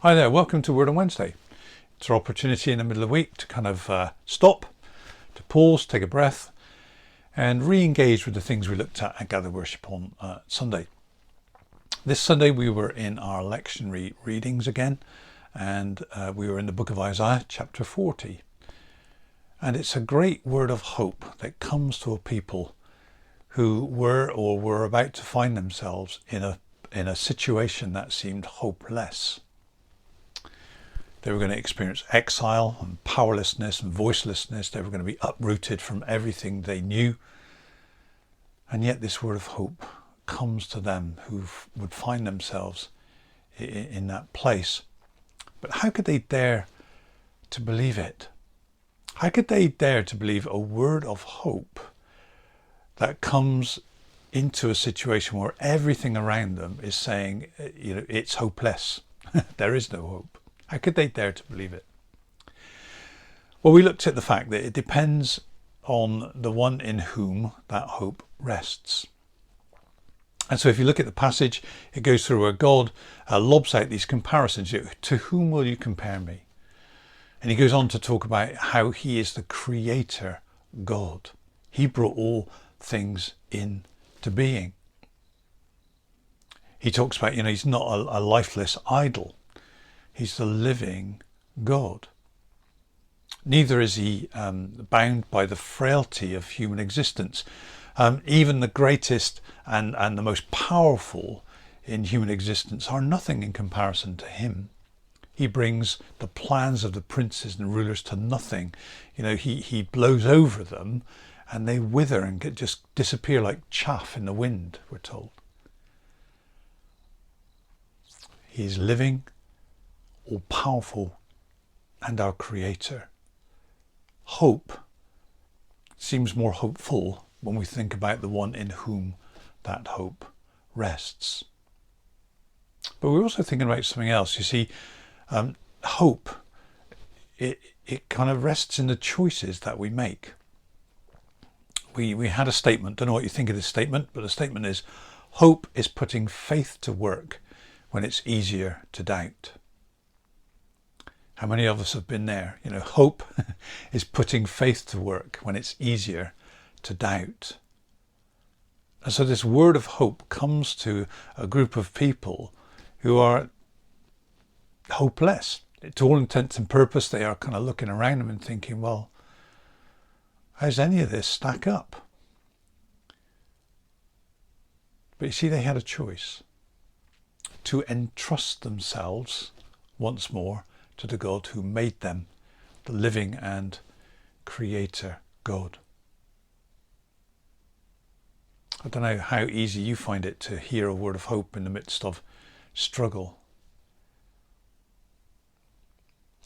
Hi there, welcome to Word on Wednesday. It's our opportunity in the middle of the week to kind of stop, to pause, take a breath, and re-engage with the things we looked at Gather Worship on Sunday. This Sunday we were in our lectionary readings again, and we were in the book of Isaiah, chapter 40. And it's a great word of hope that comes to a people who were about to find themselves in a situation that seemed hopeless. They were going to experience exile and powerlessness and voicelessness. They were going to be uprooted from everything they knew. And yet this word of hope comes to them who would find themselves in that place. But how could they dare to believe it? How could they dare to believe a word of hope that comes into a situation where everything around them is saying, it's hopeless. There is no hope. How could they dare to believe it? Well, we looked at the fact that it depends on the one in whom that hope rests. And so if you look at the passage, it goes through where God lobs out these comparisons. To whom will you compare me? And he goes on to talk about how he is the creator God. He brought all things into being. He talks about, he's not a lifeless idol. He's the living God. Neither is he bound by the frailty of human existence. Even the greatest and the most powerful in human existence are nothing in comparison to him. He brings the plans of the princes and rulers to nothing. He blows over them and they wither and just disappear like chaff in the wind, we're told. He is living, all-powerful, and our creator. Hope seems more hopeful when we think about the one in whom that hope rests. But we're also thinking about something else. You see, hope, it kind of rests in the choices that we make. We had a statement, don't know what you think of this statement, but the statement is, hope is putting faith to work when it's easier to doubt. How many of us have been there? Hope is putting faith to work when it's easier to doubt. And so this word of hope comes to a group of people who are hopeless. To all intents and purposes, they are kind of looking around them and thinking, well, how's any of this stack up? But you see, they had a choice to entrust themselves once more to the God who made them, the living and creator God. I don't know how easy you find it to hear a word of hope in the midst of struggle.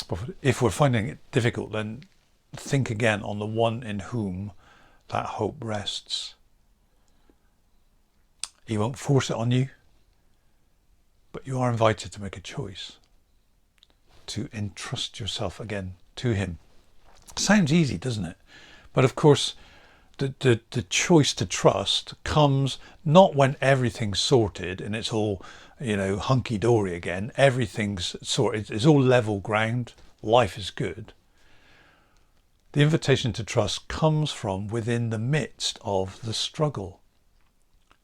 But if we're finding it difficult, then think again on the one in whom that hope rests. He won't force it on you, but you are invited to make a choice to entrust yourself again to him. Sounds easy, doesn't it? But of course, the choice to trust comes not when everything's sorted and it's all, hunky-dory again. Everything's sorted. It's all level ground. Life is good. The invitation to trust comes from within the midst of the struggle,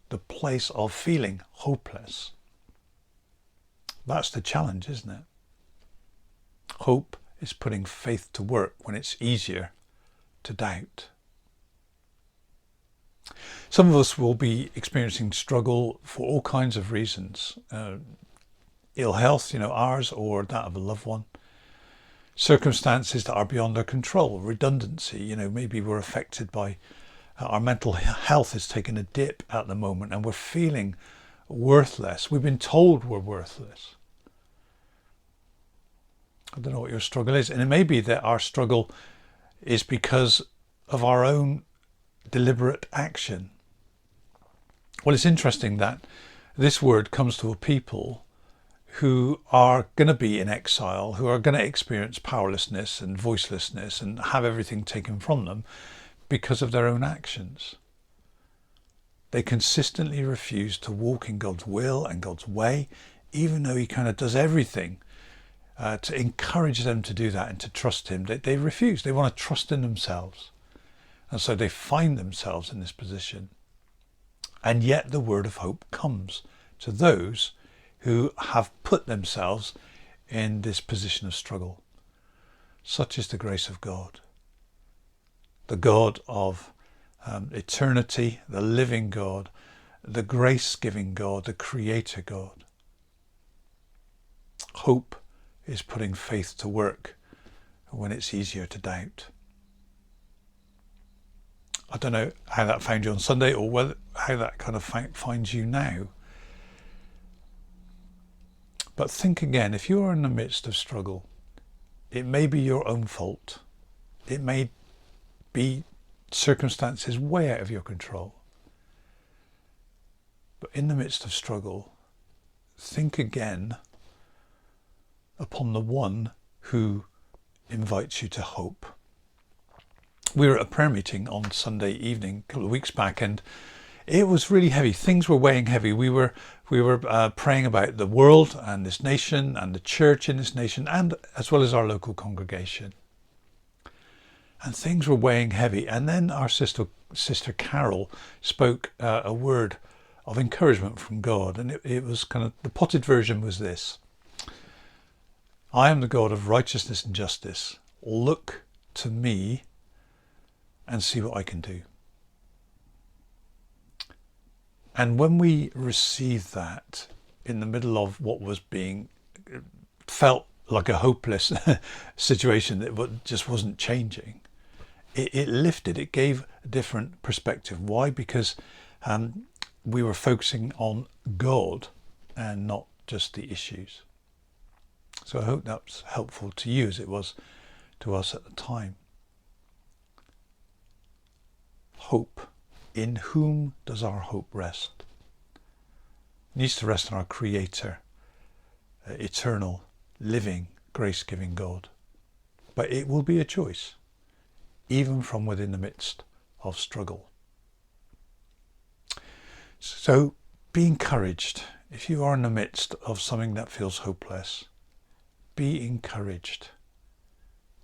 the place of feeling hopeless. That's the challenge, isn't it? Hope is putting faith to work when it's easier to doubt. Some of us will be experiencing struggle for all kinds of reasons. Ill health, ours or that of a loved one. Circumstances that are beyond our control. Redundancy, maybe we're affected by our mental health has taken a dip at the moment and we're feeling worthless. We've been told we're worthless. I don't know what your struggle is. And it may be that our struggle is because of our own deliberate action. Well, it's interesting that this word comes to a people who are going to be in exile, who are going to experience powerlessness and voicelessness and have everything taken from them because of their own actions. They consistently refuse to walk in God's will and God's way, even though he kind of does everything to encourage them to do that and to trust him. They refuse. They want to trust in themselves. And so they find themselves in this position. And yet the word of hope comes to those who have put themselves in this position of struggle. Such is the grace of God. The God of eternity, the living God, the grace-giving God, the creator God. Hope is putting faith to work when it's easier to doubt. I don't know how that found you on Sunday, or how that kind of finds you now. But think again, if you are in the midst of struggle, it may be your own fault. It may be circumstances way out of your control. But in the midst of struggle, think again upon the one who invites you to hope. We were at a prayer meeting on Sunday evening a couple of weeks back, and it was really heavy. Things were weighing heavy. We were praying about the world and this nation and the church in this nation, and as well as our local congregation. And things were weighing heavy. And then our sister Carol spoke a word of encouragement from God, and it was kind of, the potted version was this: I am the God of righteousness and justice. Look to me and see what I can do. And when we received that in the middle of what was being felt like a hopeless situation that just wasn't changing, it lifted, it gave a different perspective. Why? Because we were focusing on God and not just the issues. So I hope that's helpful to you as it was to us at the time. Hope. In whom does our hope rest? It needs to rest on our Creator, eternal, living, grace-giving God. But it will be a choice, even from within the midst of struggle. So be encouraged. If you are in the midst of something that feels hopeless, be encouraged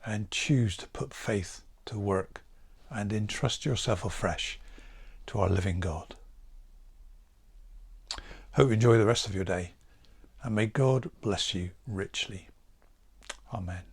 and choose to put faith to work and entrust yourself afresh to our living God. Hope you enjoy the rest of your day, and may God bless you richly. Amen.